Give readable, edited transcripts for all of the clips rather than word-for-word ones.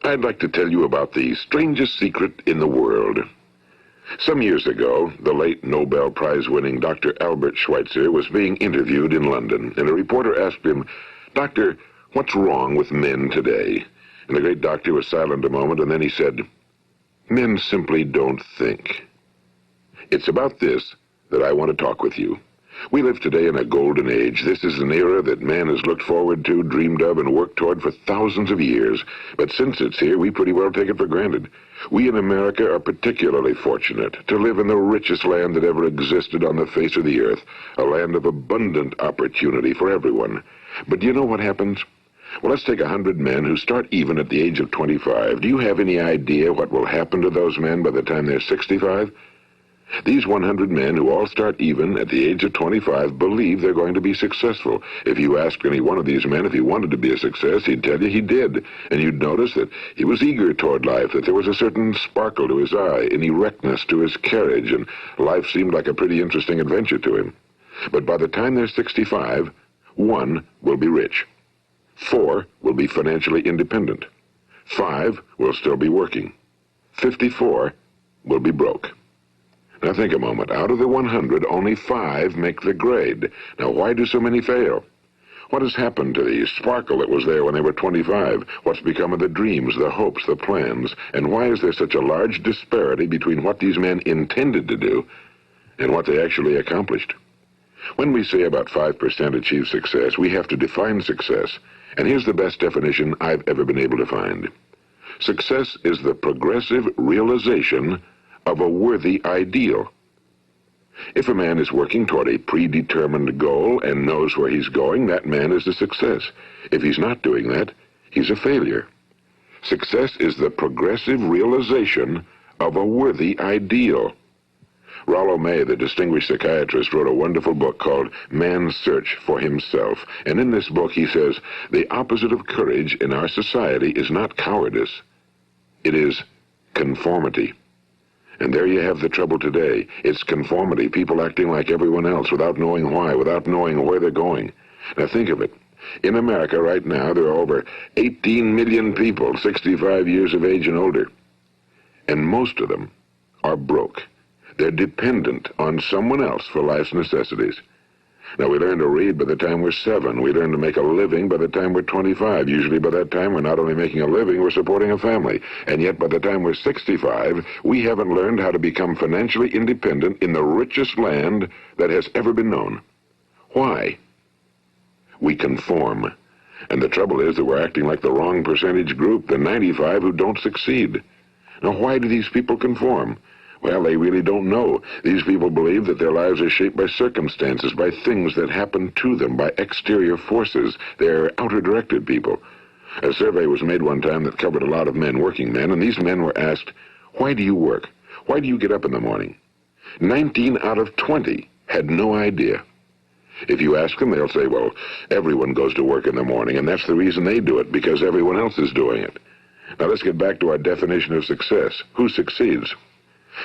I'd like to tell you about the strangest secret in the world. Some years ago, the late Nobel Prize-winning Dr. Albert Schweitzer was being interviewed in London, and a reporter asked him, "Doctor, what's wrong with men today?" And the great doctor was silent a moment, and then he said, "Men simply don't think." It's about this that I want to talk with you. We live today in a golden age. This is an era that man has looked forward to, dreamed of, and worked toward for thousands of years. But since it's here, we pretty well take it for granted. We in America are particularly fortunate to live in the richest land that ever existed on the face of the earth, a land of abundant opportunity for everyone. But do you know what happens? Well, let's take 100 men who start even at the age of 25. Do you have any idea what will happen to those men by the time they're 65? These 100 men who all start even at the age of 25 believe they're going to be successful. If you asked any one of these men if he wanted to be a success, he'd tell you he did. And you'd notice that he was eager toward life, that there was a certain sparkle to his eye, an erectness to his carriage, and life seemed like a pretty interesting adventure to him. But by the time they're 65, 1 will be rich. 4 will be financially independent. 5 will still be working. 54 will be broke. Now think a moment. Out of the 100, only 5 make the grade. Now why do so many fail? What has happened to the sparkle that was there when they were 25? What's become of the dreams, the hopes, the plans? And why is there such a large disparity between what these men intended to do and what they actually accomplished? When we say about 5% achieve success, we have to define success. And here's the best definition I've ever been able to find. Success is the progressive realization of a worthy ideal. If a man is working toward a predetermined goal and knows where he's going, that man is a success. If he's not doing that, he's a failure. Success is the progressive realization of a worthy ideal. Rollo May, the distinguished psychiatrist, wrote a wonderful book called Man's Search for Himself. And in this book he says, the opposite of courage in our society is not cowardice. It is conformity. And there you have the trouble today. It's conformity, people acting like everyone else without knowing why, without knowing where they're going. Now think of it. In America right now, there are over 18 million people 65 years of age and older. And most of them are broke. They're dependent on someone else for life's necessities. Now, we learn to read by the time we're 7. We learn to make a living by the time we're 25. Usually by that time, we're not only making a living, we're supporting a family. And yet by the time we're 65, we haven't learned how to become financially independent in the richest land that has ever been known. Why? We conform. And the trouble is that we're acting like the wrong percentage group, the 95 who don't succeed. Now, why do these people conform? Well, they really don't know. These people believe that their lives are shaped by circumstances, by things that happen to them, by exterior forces. They're outer-directed people. A survey was made one time that covered a lot of men, working men, and these men were asked, "Why do you work? Why do you get up in the morning?" 19 out of 20 had no idea. If you ask them, they'll say, well, everyone goes to work in the morning, and that's the reason they do it, because everyone else is doing it. Now let's get back to our definition of success. Who succeeds?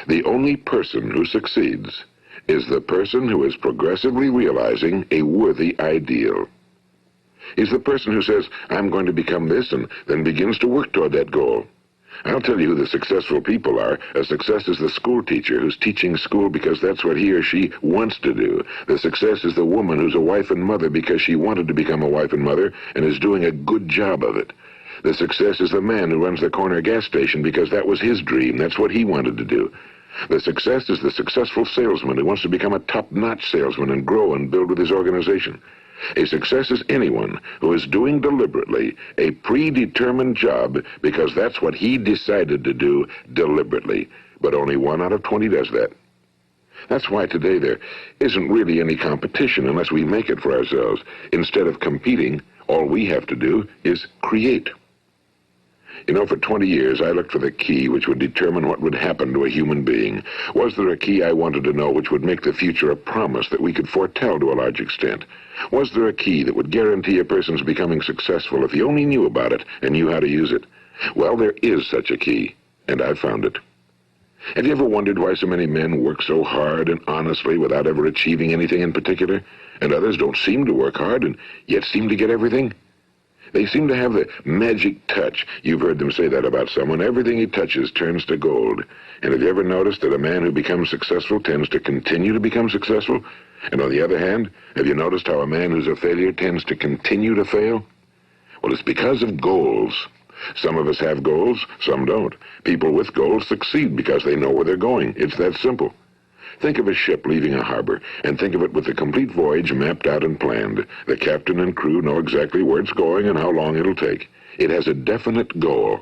The only person who succeeds is the person who is progressively realizing a worthy ideal. He's the person who says, I'm going to become this, and then begins to work toward that goal. I'll tell you who the successful people are. A success is the school teacher who's teaching school because that's what he or she wants to do. The success is the woman who's a wife and mother because she wanted to become a wife and mother and is doing a good job of it. The success is the man who runs the corner gas station because that was his dream. That's what he wanted to do. The success is the successful salesman who wants to become a top-notch salesman and grow and build with his organization. A success is anyone who is doing deliberately a predetermined job because that's what he decided to do deliberately. But only 1 out of 20 does that. That's why today there isn't really any competition unless we make it for ourselves. Instead of competing, all we have to do is create. You know, for 20 years, I looked for the key which would determine what would happen to a human being. Was there a key I wanted to know which would make the future a promise that we could foretell to a large extent? Was there a key that would guarantee a person's becoming successful if he only knew about it and knew how to use it? Well, there is such a key, and I've found it. Have you ever wondered why so many men work so hard and honestly without ever achieving anything in particular, and others don't seem to work hard and yet seem to get everything? They seem to have the magic touch. You've heard them say that about someone. Everything he touches turns to gold. And have you ever noticed that a man who becomes successful tends to continue to become successful? And on the other hand, have you noticed how a man who's a failure tends to continue to fail? Well, it's because of goals. Some of us have goals, some don't. People with goals succeed because they know where they're going. It's that simple. Think of a ship leaving a harbor, and think of it with the complete voyage mapped out and planned. The captain and crew know exactly where it's going and how long it'll take. It has a definite goal.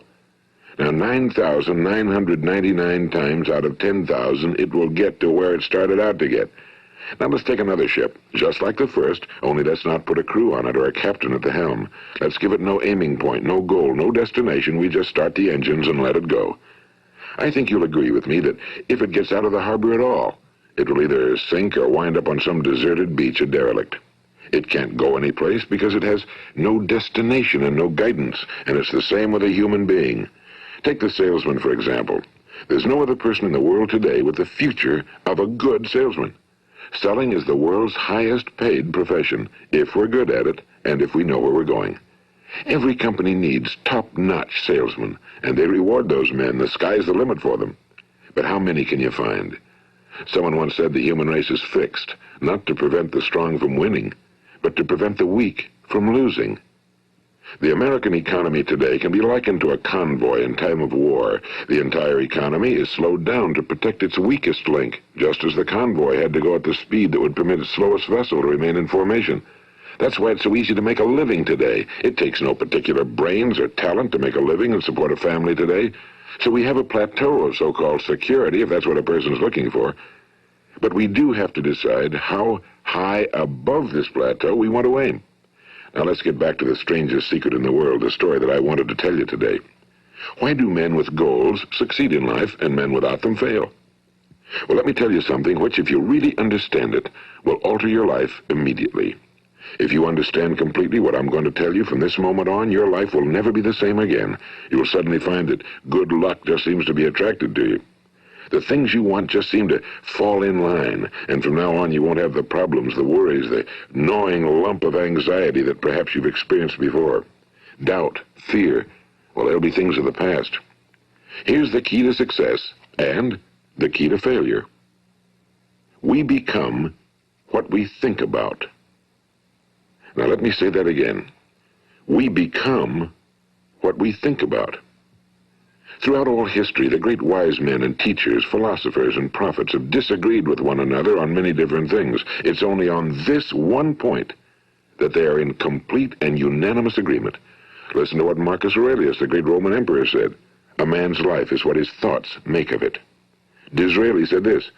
Now, 9,999 times out of 10,000, it will get to where it started out to get. Now let's take another ship, just like the first, only let's not put a crew on it or a captain at the helm. Let's give it no aiming point, no goal, no destination. We just start the engines and let it go. I think you'll agree with me that if it gets out of the harbor at all, it will either sink or wind up on some deserted beach, a derelict. It can't go anyplace because it has no destination and no guidance, and it's the same with a human being. Take the salesman, for example. There's no other person in the world today with the future of a good salesman. Selling is the world's highest paid profession, if we're good at it and if we know where we're going. Every company needs top-notch salesmen, and they reward those men. The sky's the limit for them. But how many can you find? Someone once said the human race is fixed, not to prevent the strong from winning, but to prevent the weak from losing. The American economy today can be likened to a convoy in time of war. The entire economy is slowed down to protect its weakest link, just as the convoy had to go at the speed that would permit its slowest vessel to remain in formation. That's why it's so easy to make a living today. It takes no particular brains or talent to make a living and support a family today. So we have a plateau of so-called security, if that's what a person's looking for. But we do have to decide how high above this plateau we want to aim. Now let's get back to the strangest secret in the world, the story that I wanted to tell you today. Why do men with goals succeed in life and men without them fail? Well, let me tell you something which, if you really understand it, will alter your life immediately. If you understand completely what I'm going to tell you from this moment on, your life will never be the same again. You'll suddenly find that good luck just seems to be attracted to you. The things you want just seem to fall in line, and from now on you won't have the problems, the worries, the gnawing lump of anxiety that perhaps you've experienced before. Doubt, fear, well, they'll be things of the past. Here's the key to success and the key to failure. We become what we think about. Now let me say that again. We become what we think about. Throughout all history, the great wise men and teachers, philosophers and prophets have disagreed with one another on many different things. It's only on this one point that they are in complete and unanimous agreement. Listen to what Marcus Aurelius, the great Roman emperor, said. A man's life is what his thoughts make of it. Disraeli said this.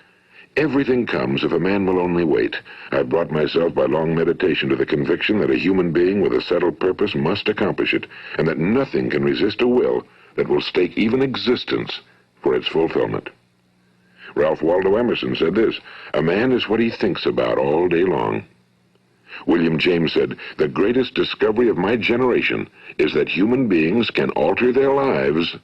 Everything comes if a man will only wait. I've brought myself by long meditation to the conviction that a human being with a settled purpose must accomplish it, and that nothing can resist a will that will stake even existence for its fulfillment. Ralph Waldo Emerson said this, a man is what he thinks about all day long. William James said, the greatest discovery of my generation is that human beings can alter their lives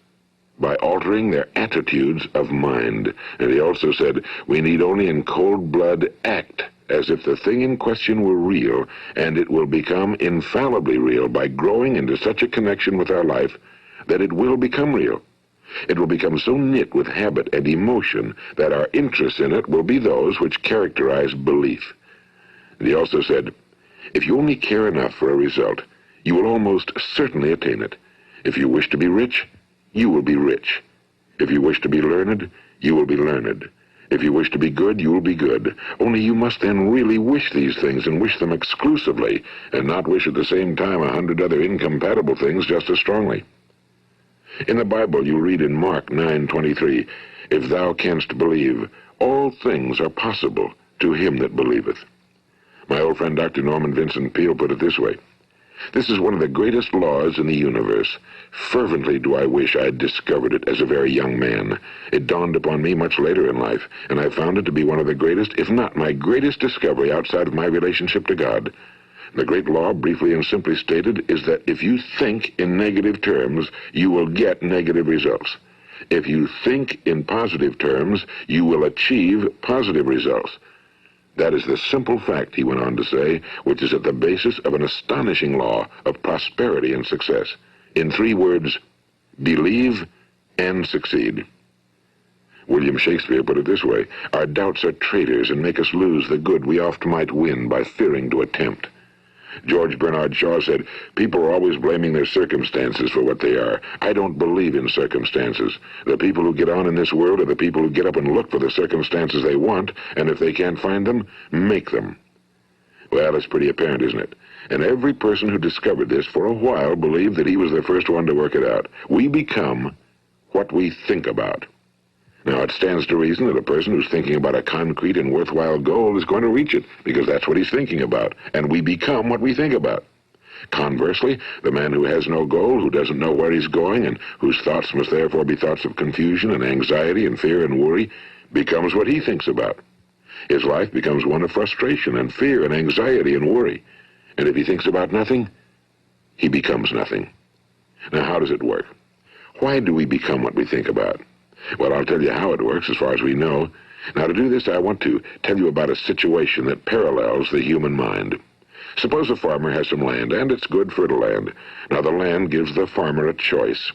by altering their attitudes of mind. And he also said, we need only in cold blood act as if the thing in question were real, and it will become infallibly real by growing into such a connection with our life that it will become real. It will become so knit with habit and emotion that our interest in it will be those which characterize belief. And he also said, if you only care enough for a result, you will almost certainly attain it. If you wish to be rich, you will be rich. If you wish to be learned, you will be learned. If you wish to be good, you will be good. Only you must then really wish these things and wish them exclusively, and not wish at the same time 100 other incompatible things just as strongly. In the Bible, you read in Mark 9:23, if thou canst believe, all things are possible to him that believeth. My old friend Dr. Norman Vincent Peale put it this way, this is one of the greatest laws in the universe. Fervently do I wish I had discovered it as a very young man. It dawned upon me much later in life, and I found it to be one of the greatest, if not my greatest discovery outside of my relationship to God. The great law, briefly and simply stated, is that if you think in negative terms, you will get negative results. If you think in positive terms, you will achieve positive results. That is the simple fact, he went on to say, which is at the basis of an astonishing law of prosperity and success. In 3 words, believe and succeed. William Shakespeare put it this way: our doubts are traitors and make us lose the good we oft might win by fearing to attempt. George Bernard Shaw said, people are always blaming their circumstances for what they are. I don't believe in circumstances. The people who get on in this world are the people who get up and look for the circumstances they want, and if they can't find them, make them. Well, it's pretty apparent, isn't it? And every person who discovered this for a while believed that he was the first one to work it out. We become what we think about. Now, it stands to reason that a person who's thinking about a concrete and worthwhile goal is going to reach it, because that's what he's thinking about, and we become what we think about. Conversely, the man who has no goal, who doesn't know where he's going, and whose thoughts must therefore be thoughts of confusion and anxiety and fear and worry, becomes what he thinks about. His life becomes one of frustration and fear and anxiety and worry. And if he thinks about nothing, he becomes nothing. Now, how does it work? Why do we become what we think about? Well, I'll tell you how it works as far as we know. Now, to do this, I want to tell you about a situation that parallels the human mind. Suppose a farmer has some land, and it's good fertile land. Now, the land gives the farmer a choice.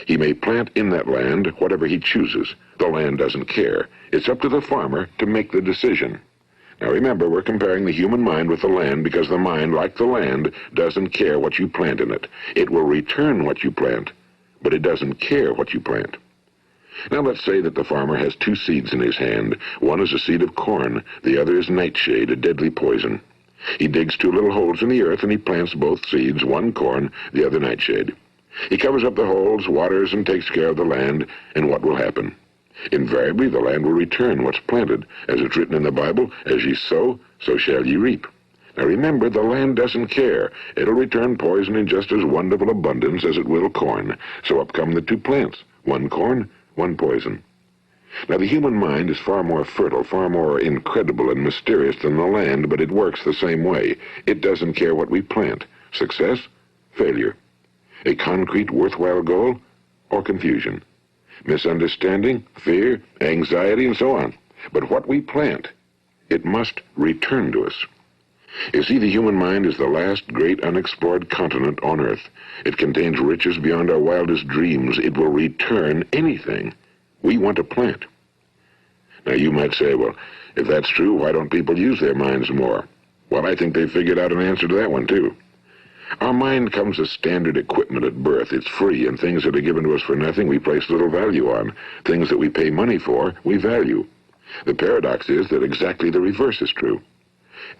He may plant in that land whatever he chooses. The land doesn't care. It's up to the farmer to make the decision. Now, remember, we're comparing the human mind with the land because the mind, like the land, doesn't care what you plant in it. It will return what you plant, but it doesn't care what you plant. Now, let's say that the farmer has 2 seeds in his hand. One is a seed of corn. The other is nightshade, a deadly poison. He digs 2 little holes in the earth, and he plants both seeds, one corn, the other nightshade. He covers up the holes, waters, and takes care of the land, and what will happen? Invariably, the land will return what's planted. As it's written in the Bible, as ye sow, so shall ye reap. Now remember, the land doesn't care. It'll return poison in just as wonderful abundance as it will corn. So up come the 2 plants, one corn, one poison. Now, the human mind is far more fertile, far more incredible and mysterious than the land, but it works the same way. It doesn't care what we plant. Success, failure. A concrete, worthwhile goal, or confusion. Misunderstanding, fear, anxiety, and so on. But what we plant, it must return to us. You see, the human mind is the last great unexplored continent on Earth. It contains riches beyond our wildest dreams. It will return anything we want to plant. Now, you might say, well, if that's true, why don't people use their minds more? Well, I think they figured out an answer to that one, too. Our mind comes as standard equipment at birth. It's free, and things that are given to us for nothing we place little value on. Things that we pay money for, we value. The paradox is that exactly the reverse is true.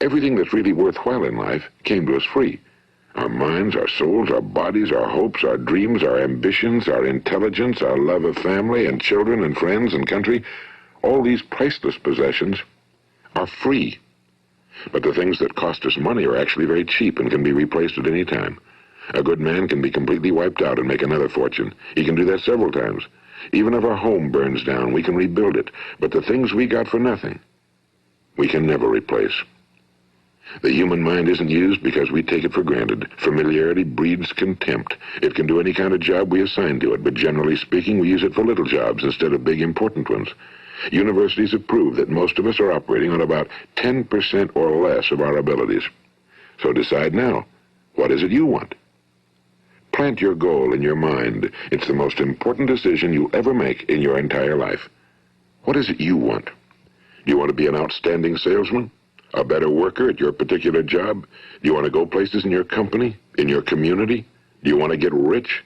Everything that's really worthwhile in life came to us free. Our minds, our souls, our bodies, our hopes, our dreams, our ambitions, our intelligence, our love of family and children and friends and country, all these priceless possessions are free. But the things that cost us money are actually very cheap and can be replaced at any time. A good man can be completely wiped out and make another fortune. He can do that several times. Even if our home burns down, we can rebuild it. But the things we got for nothing, we can never replace. The human mind isn't used because we take it for granted. Familiarity breeds contempt. It can do any kind of job we assign to it, but generally speaking, we use it for little jobs instead of big, important ones. Universities have proved that most of us are operating on about 10% or less of our abilities. So decide now, what is it you want? Plant your goal in your mind. It's the most important decision you'll ever make in your entire life. What is it you want? Do you want to be an outstanding salesman? A better worker at your particular job? Do you want to go places in your company, in your community? Do you want to get rich?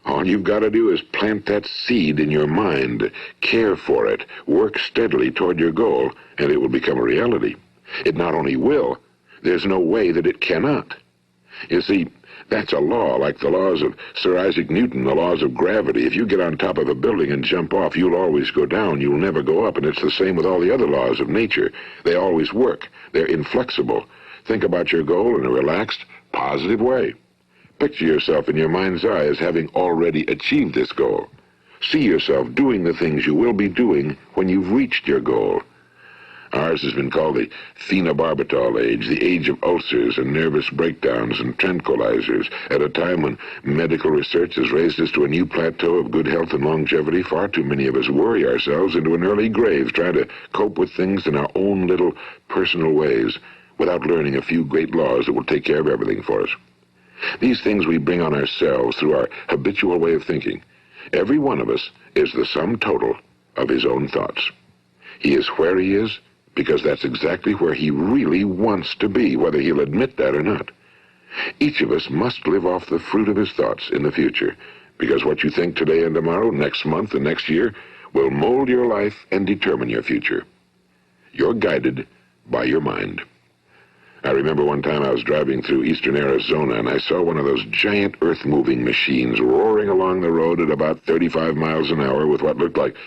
All you've got to do is plant that seed in your mind, care for it, work steadily toward your goal, and it will become a reality. It not only will, there's no way that it cannot. You see, that's a law, like the laws of Sir Isaac Newton, the laws of gravity. If you get on top of a building and jump off, you'll always go down. You'll never go up, and it's the same with all the other laws of nature. They always work. They're inflexible. Think about your goal in a relaxed, positive way. Picture yourself in your mind's eye as having already achieved this goal. See yourself doing the things you will be doing when you've reached your goal. Ours has been called the phenobarbital age, the age of ulcers and nervous breakdowns and tranquilizers, at a time when medical research has raised us to a new plateau of good health and longevity. Far too many of us worry ourselves into an early grave, trying to cope with things in our own little personal ways, without learning a few great laws that will take care of everything for us. These things we bring on ourselves through our habitual way of thinking. Every one of us is the sum total of his own thoughts. He is where he is because that's exactly where he really wants to be, whether he'll admit that or not. Each of us must live off the fruit of his thoughts in the future, because what you think today and tomorrow, next month and next year, will mold your life and determine your future. You're guided by your mind. I remember one time I was driving through eastern Arizona, and I saw one of those giant earth-moving machines roaring along the road at about 35 miles an hour with what looked like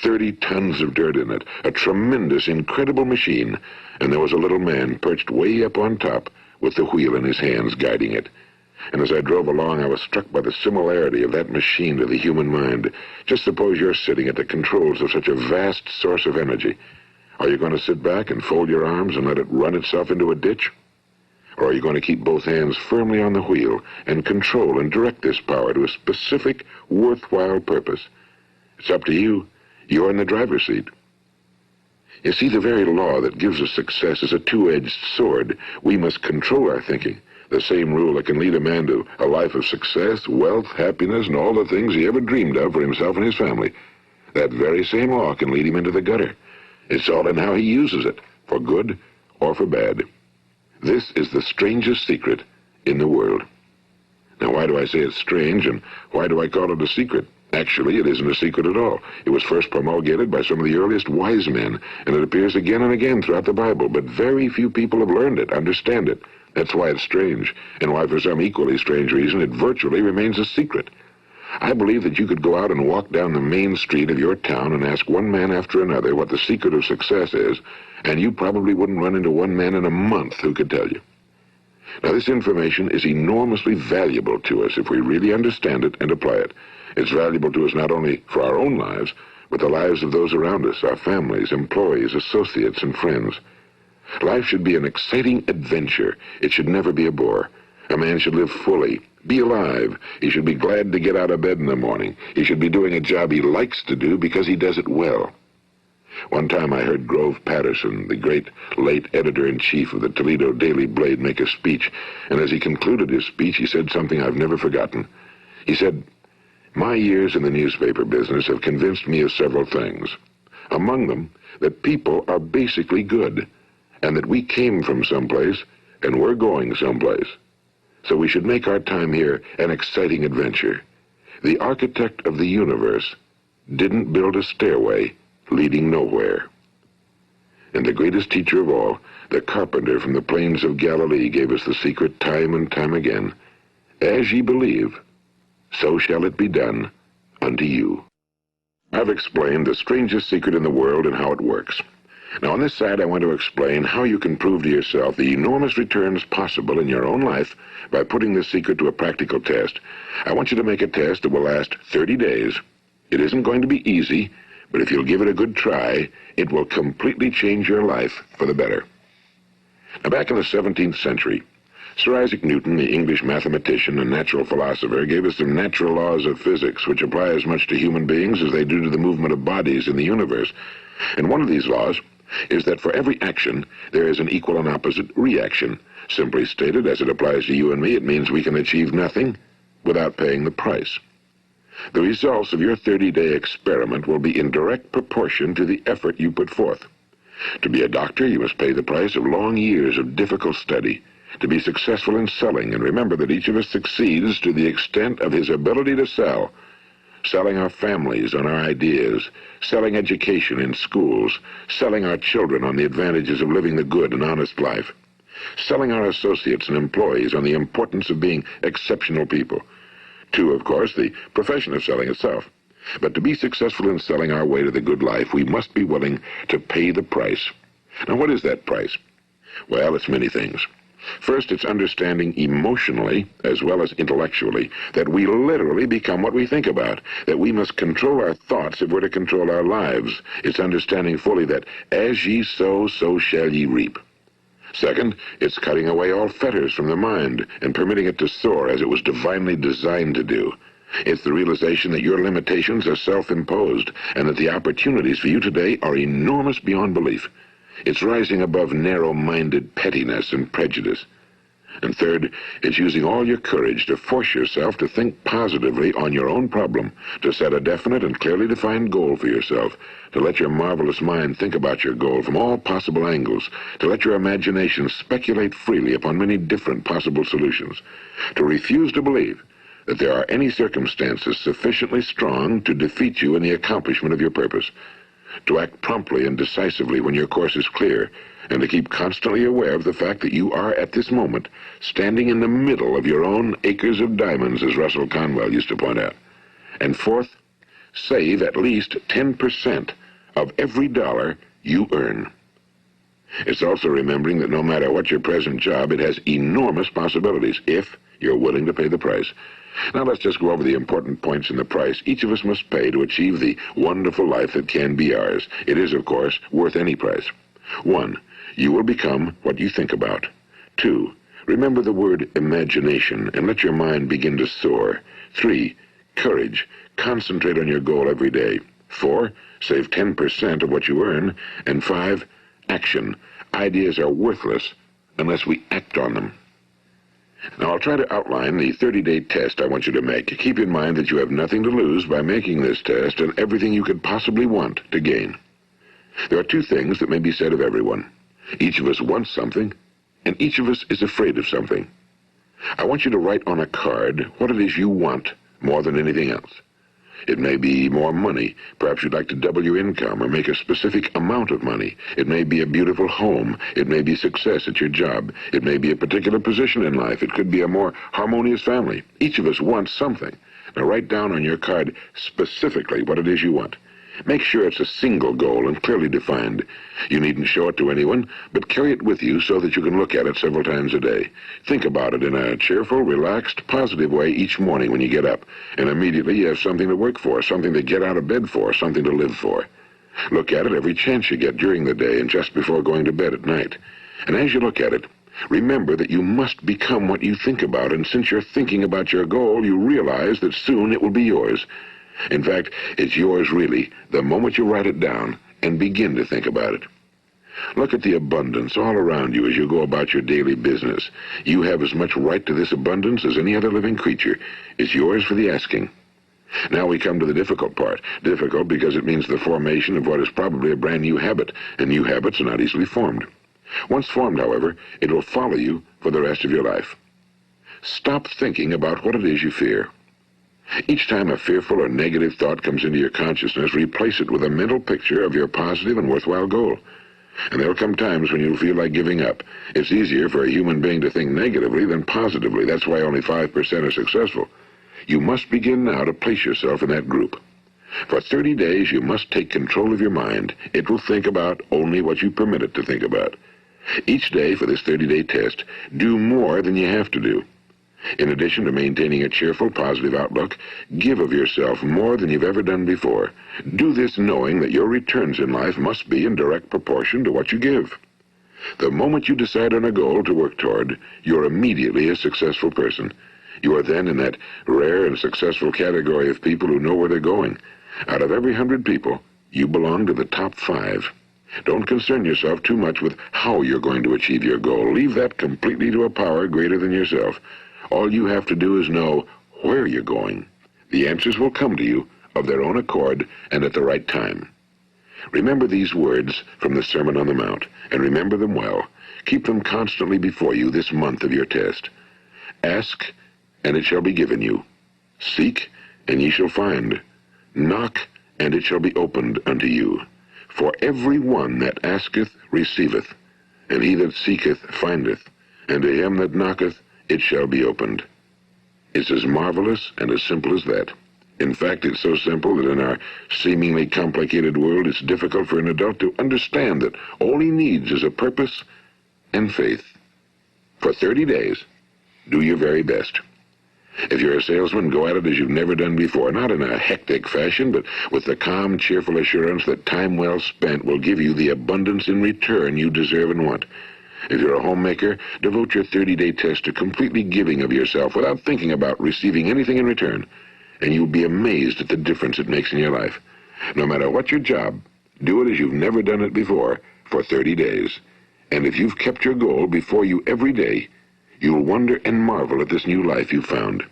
30 tons of dirt in it. A tremendous, incredible machine, and there was a little man perched way up on top with the wheel in his hands guiding it. And as I drove along, I was struck by the similarity of that machine to the human mind. Just suppose you're sitting at the controls of such a vast source of energy. Are you going to sit back and fold your arms and let it run itself into a ditch? Or are you going to keep both hands firmly on the wheel and control and direct this power to a specific, worthwhile purpose? It's up to you. You're in the driver's seat. You see, the very law that gives us success is a two-edged sword. We must control our thinking. The same rule that can lead a man to a life of success, wealth, happiness, and all the things he ever dreamed of for himself and his family. That very same law can lead him into the gutter. It's all in how he uses it, for good or for bad. This is the strangest secret in the world. Now, why do I say it's strange, and why do I call it a secret? Actually, it isn't a secret at all. It was first promulgated by some of the earliest wise men, and it appears again and again throughout the Bible, but very few people have learned it, understand it. That's why it's strange, and why for some equally strange reason it virtually remains a secret. I believe that you could go out and walk down the main street of your town and ask one man after another what the secret of success is, and you probably wouldn't run into one man in a month who could tell you. Now, this information is enormously valuable to us if we really understand it and apply it. It's valuable to us not only for our own lives, but the lives of those around us, our families, employees, associates, and friends. Life should be an exciting adventure. It should never be a bore. A man should live fully, be alive. He should be glad to get out of bed in the morning. He should be doing a job he likes to do because he does it well. One time I heard Grove Patterson, the great late editor-in-chief of the Toledo Daily Blade, make a speech, and as he concluded his speech, he said something I've never forgotten. He said, "My years in the newspaper business have convinced me of several things. Among them, that people are basically good, and that we came from someplace, and we're going someplace. So we should make our time here an exciting adventure. The architect of the universe didn't build a stairway leading nowhere." And the greatest teacher of all, the carpenter from the plains of Galilee, gave us the secret time and time again. As ye believe, so shall it be done unto you. I've explained the strangest secret in the world and how it works. Now, on this side, I want to explain how you can prove to yourself the enormous returns possible in your own life by putting this secret to a practical test. I want you to make a test that will last 30 days. It isn't going to be easy, but if you'll give it a good try, it will completely change your life for the better. Now, back in the 17th century, Sir Isaac Newton, the English mathematician and natural philosopher, gave us some natural laws of physics which apply as much to human beings as they do to the movement of bodies in the universe. And one of these laws is that for every action, there is an equal and opposite reaction. Simply stated, as it applies to you and me, it means we can achieve nothing without paying the price. The results of your 30-day experiment will be in direct proportion to the effort you put forth. To be a doctor, you must pay the price of long years of difficult study. To be successful in selling, and remember that each of us succeeds to the extent of his ability to sell. Selling our families on our ideas, selling education in schools, selling our children on the advantages of living the good and honest life, selling our associates and employees on the importance of being exceptional people. To, of course, the profession of selling itself. But to be successful in selling our way to the good life, we must be willing to pay the price. Now, what is that price? Well, it's many things. First, it's understanding emotionally, as well as intellectually, that we literally become what we think about, that we must control our thoughts if we're to control our lives. It's understanding fully that as ye sow, so shall ye reap. Second, it's cutting away all fetters from the mind and permitting it to soar as it was divinely designed to do. It's the realization that your limitations are self-imposed and that the opportunities for you today are enormous beyond belief. It's rising above narrow-minded pettiness and prejudice. And third, it's using all your courage to force yourself to think positively on your own problem, to set a definite and clearly defined goal for yourself, to let your marvelous mind think about your goal from all possible angles, to let your imagination speculate freely upon many different possible solutions, to refuse to believe that there are any circumstances sufficiently strong to defeat you in the accomplishment of your purpose, to act promptly and decisively when your course is clear, and to keep constantly aware of the fact that you are, at this moment, standing in the middle of your own acres of diamonds, as Russell Conwell used to point out. And fourth, save at least 10% of every dollar you earn. It's also remembering that no matter what your present job, it has enormous possibilities, if you're willing to pay the price. Now let's just go over the important points in the price each of us must pay to achieve the wonderful life that can be ours. It is, of course, worth any price. 1. You will become what you think about. 2. Remember the word imagination and let your mind begin to soar. 3. Courage. Concentrate on your goal every day. 4. Save 10% of what you earn. And 5. Action. Ideas are worthless unless we act on them. Now, I'll try to outline the 30-day test I want you to make. Keep in mind that you have nothing to lose by making this test and everything you could possibly want to gain. There are two things that may be said of everyone. Each of us wants something, and each of us is afraid of something. I want you to write on a card what it is you want more than anything else. It may be more money. Perhaps you'd like to double your income or make a specific amount of money. It may be a beautiful home. It may be success at your job. It may be a particular position in life. It could be a more harmonious family. Each of us wants something. Now write down on your card specifically what it is you want. Make sure it's a single goal and clearly defined. You needn't show it to anyone, but carry it with you so that you can look at it several times a day. Think about it in a cheerful, relaxed, positive way each morning when you get up, and immediately you have something to work for, something to get out of bed for, something to live for. Look at it every chance you get during the day and just before going to bed at night. And as you look at it, remember that you must become what you think about, and since you're thinking about your goal, you realize that soon it will be yours. In fact, it's yours really the moment you write it down and begin to think about it. Look at the abundance all around you as you go about your daily business. You have as much right to this abundance as any other living creature. It's yours for the asking. Now we come to the difficult part. Difficult because it means the formation of what is probably a brand new habit, and new habits are not easily formed. Once formed, however, it will follow you for the rest of your life. Stop thinking about what it is you fear. Each time a fearful or negative thought comes into your consciousness, replace it with a mental picture of your positive and worthwhile goal. And there'll come times when you'll feel like giving up. It's easier for a human being to think negatively than positively. That's why only 5% are successful. You must begin now to place yourself in that group. For 30 days, you must take control of your mind. It will think about only what you permit it to think about. Each day for this 30-day test, do more than you have to do. In addition to maintaining a cheerful, positive outlook, give of yourself more than you've ever done before. Do this knowing that your returns in life must be in direct proportion to what you give. The moment you decide on a goal to work toward, you're immediately a successful person. You are then in that rare and successful category of people who know where they're going. Out of every 100 people, you belong to the top 5. Don't concern yourself too much with how you're going to achieve your goal. Leave that completely to a power greater than yourself. All you have to do is know where you're going. The answers will come to you of their own accord and at the right time. Remember these words from the Sermon on the Mount, and remember them well. Keep them constantly before you this month of your test. Ask, and it shall be given you. Seek, and ye shall find. Knock, and it shall be opened unto you. For every one that asketh receiveth, and he that seeketh findeth, and to him that knocketh it shall be opened. It's as marvelous and as simple as that. In fact, it's so simple that in our seemingly complicated world, it's difficult for an adult to understand that all he needs is a purpose and faith. For 30 days, do your very best. If you're a salesman, go at it as you've never done before, not in a hectic fashion, but with the calm, cheerful assurance that time well spent will give you the abundance in return you deserve and want. If you're a homemaker, devote your 30-day test to completely giving of yourself without thinking about receiving anything in return, and you'll be amazed at the difference it makes in your life. No matter what your job, do it as you've never done it before for 30 days. And if you've kept your goal before you every day, you'll wonder and marvel at this new life you've found.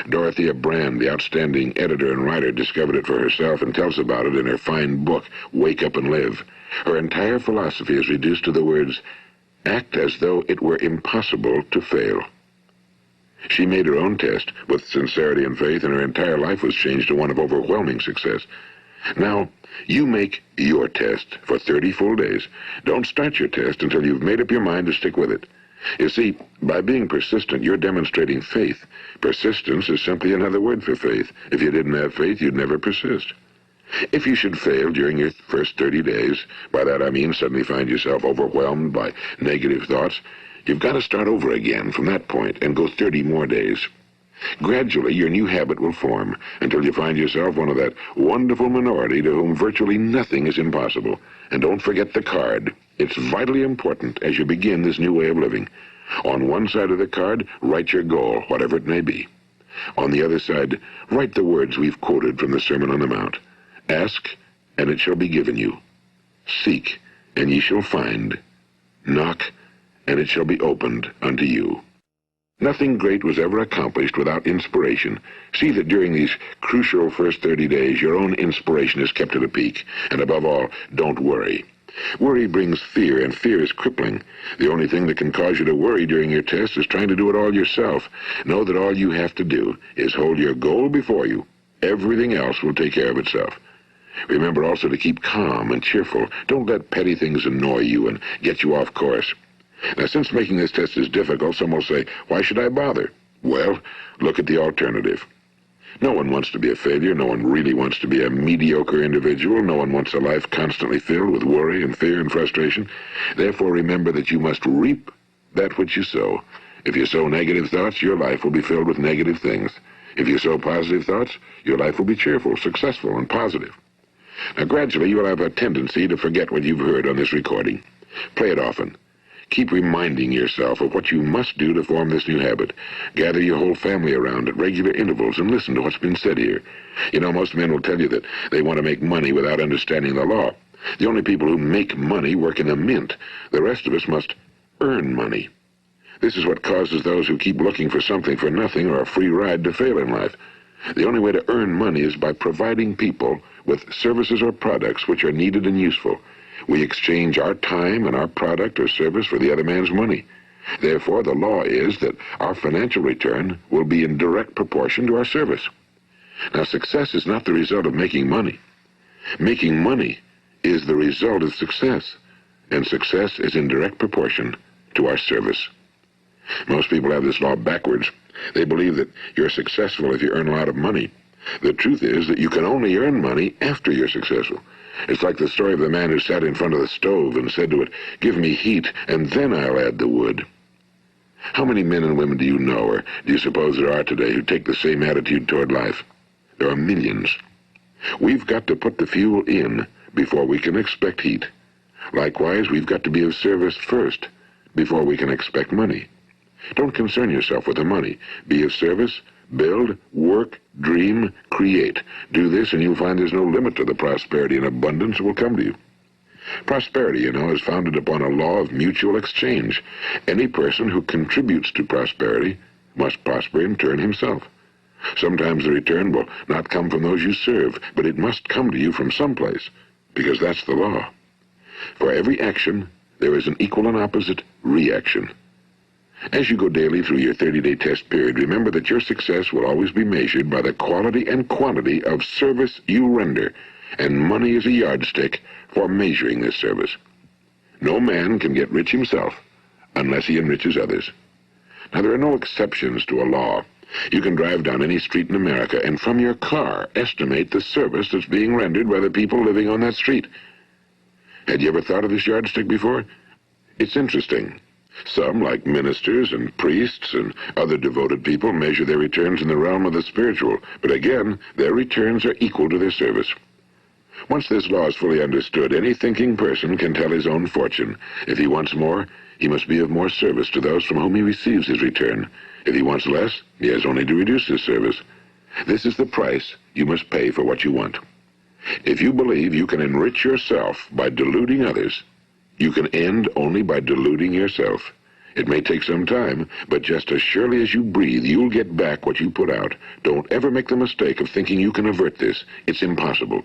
Dorothea Brand, the outstanding editor and writer, discovered it for herself and tells about it in her fine book, Wake Up and Live. Her entire philosophy is reduced to the words, act as though it were impossible to fail. She made her own test with sincerity and faith, and her entire life was changed to one of overwhelming success. Now, you make your test for 30 full days. Don't start your test until you've made up your mind to stick with it. You see, by being persistent, you're demonstrating faith. Persistence is simply another word for faith. If you didn't have faith, you'd never persist. If you should fail during your first 30 days, by that I mean suddenly find yourself overwhelmed by negative thoughts, you've got to start over again from that point and go 30 more days. Gradually, your new habit will form until you find yourself one of that wonderful minority to whom virtually nothing is impossible. And don't forget the card. It's vitally important as you begin this new way of living. On one side of the card, write your goal, whatever it may be. On the other side, write the words we've quoted from the Sermon on the Mount. Ask, and it shall be given you. Seek, and ye shall find. Knock, and it shall be opened unto you. Nothing great was ever accomplished without inspiration. See that during these crucial first 30 days, your own inspiration is kept at a peak. And above all, don't worry. Worry brings fear, and fear is crippling. The only thing that can cause you to worry during your test is trying to do it all yourself. Know that all you have to do is hold your goal before you. Everything else will take care of itself. Remember also to keep calm and cheerful. Don't let petty things annoy you and get you off course. Now, since making this test is difficult, some will say, why should I bother? Well, look at the alternative. No one wants to be a failure. No one really wants to be a mediocre individual. No one wants a life constantly filled with worry and fear and frustration. Therefore, remember that you must reap that which you sow. If you sow negative thoughts, your life will be filled with negative things. If you sow positive thoughts, your life will be cheerful, successful, and positive. Now, gradually, you will have a tendency to forget what you've heard on this recording. Play it often. Keep reminding yourself of what you must do to form this new habit. Gather your whole family around at regular intervals and listen to what's been said here. You know, most men will tell you that they want to make money without understanding the law. The only people who make money work in a mint. The rest of us must earn money. This is what causes those who keep looking for something for nothing or a free ride to fail in life. The only way to earn money is by providing people with services or products which are needed and useful. We exchange our time and our product or service for the other man's money. Therefore, the law is that our financial return will be in direct proportion to our service. Now, success is not the result of making money. Making money is the result of success, and success is in direct proportion to our service. Most people have this law backwards. They believe that you're successful if you earn a lot of money. The truth is that you can only earn money after you're successful. It's like the story of the man who sat in front of the stove and said to it, "Give me heat, and then I'll add the wood." How many men and women do you know, or do you suppose there are today, who take the same attitude toward life? There are millions. We've got to put the fuel in before we can expect heat. Likewise, we've got to be of service first before we can expect money. Don't concern yourself with the money. Be of service. Build, work, dream, create. Do this and you'll find there's no limit to the prosperity and abundance that will come to you. Prosperity, you know, is founded upon a law of mutual exchange. Any person who contributes to prosperity must prosper in turn himself. Sometimes the return will not come from those you serve, but it must come to you from someplace, because that's the law. For every action, there is an equal and opposite reaction. As you go daily through your 30-day test period, remember that your success will always be measured by the quality and quantity of service you render, and money is a yardstick for measuring this service. No man can get rich himself unless he enriches others. Now, there are no exceptions to a law. You can drive down any street in America and from your car estimate the service that's being rendered by the people living on that street. Had you ever thought of this yardstick before? It's interesting. Some, like ministers and priests and other devoted people, measure their returns in the realm of the spiritual, but again, their returns are equal to their service. Once this law is fully understood, any thinking person can tell his own fortune. If he wants more, he must be of more service to those from whom he receives his return. If he wants less, he has only to reduce his service. This is the price you must pay for what you want. If you believe you can enrich yourself by deluding others, you can end only by deluding yourself. It may take some time, but just as surely as you breathe, you'll get back what you put out. Don't ever make the mistake of thinking you can avert this. It's impossible.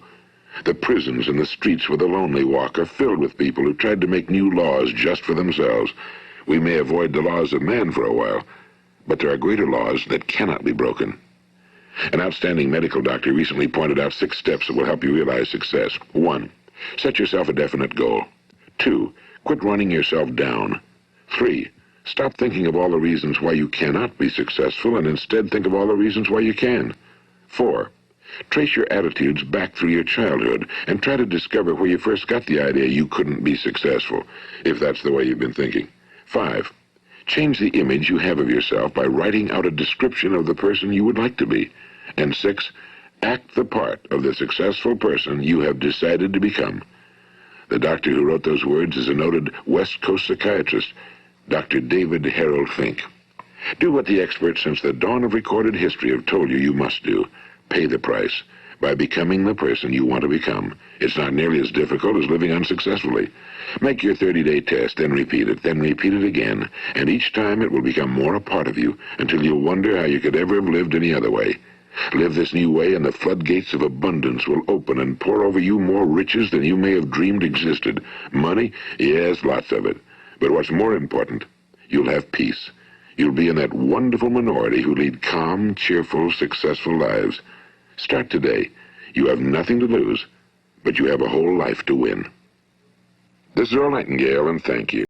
The prisons and the streets where the lonely walk are filled with people who tried to make new laws just for themselves. We may avoid the laws of man for a while, but there are greater laws that cannot be broken. An outstanding medical doctor recently pointed out 6 steps that will help you realize success. 1. Set yourself a definite goal. 2. Quit running yourself down. 3. Stop thinking of all the reasons why you cannot be successful and instead think of all the reasons why you can. 4. Trace your attitudes back through your childhood and try to discover where you first got the idea you couldn't be successful, if that's the way you've been thinking. 5. Change the image you have of yourself by writing out a description of the person you would like to be. And 6. Act the part of the successful person you have decided to become. The doctor who wrote those words is a noted West Coast psychiatrist, Dr. David Harold Fink. Do what the experts since the dawn of recorded history have told you you must do. Pay the price by becoming the person you want to become. It's not nearly as difficult as living unsuccessfully. Make your 30-day test, then repeat it again, and each time it will become more a part of you until you'll wonder how you could ever have lived any other way. Live this new way and the floodgates of abundance will open and pour over you more riches than you may have dreamed existed. Money? Yes, lots of it. But what's more important, you'll have peace. You'll be in that wonderful minority who lead calm, cheerful, successful lives. Start today. You have nothing to lose, but you have a whole life to win. This is Earl Nightingale, and thank you.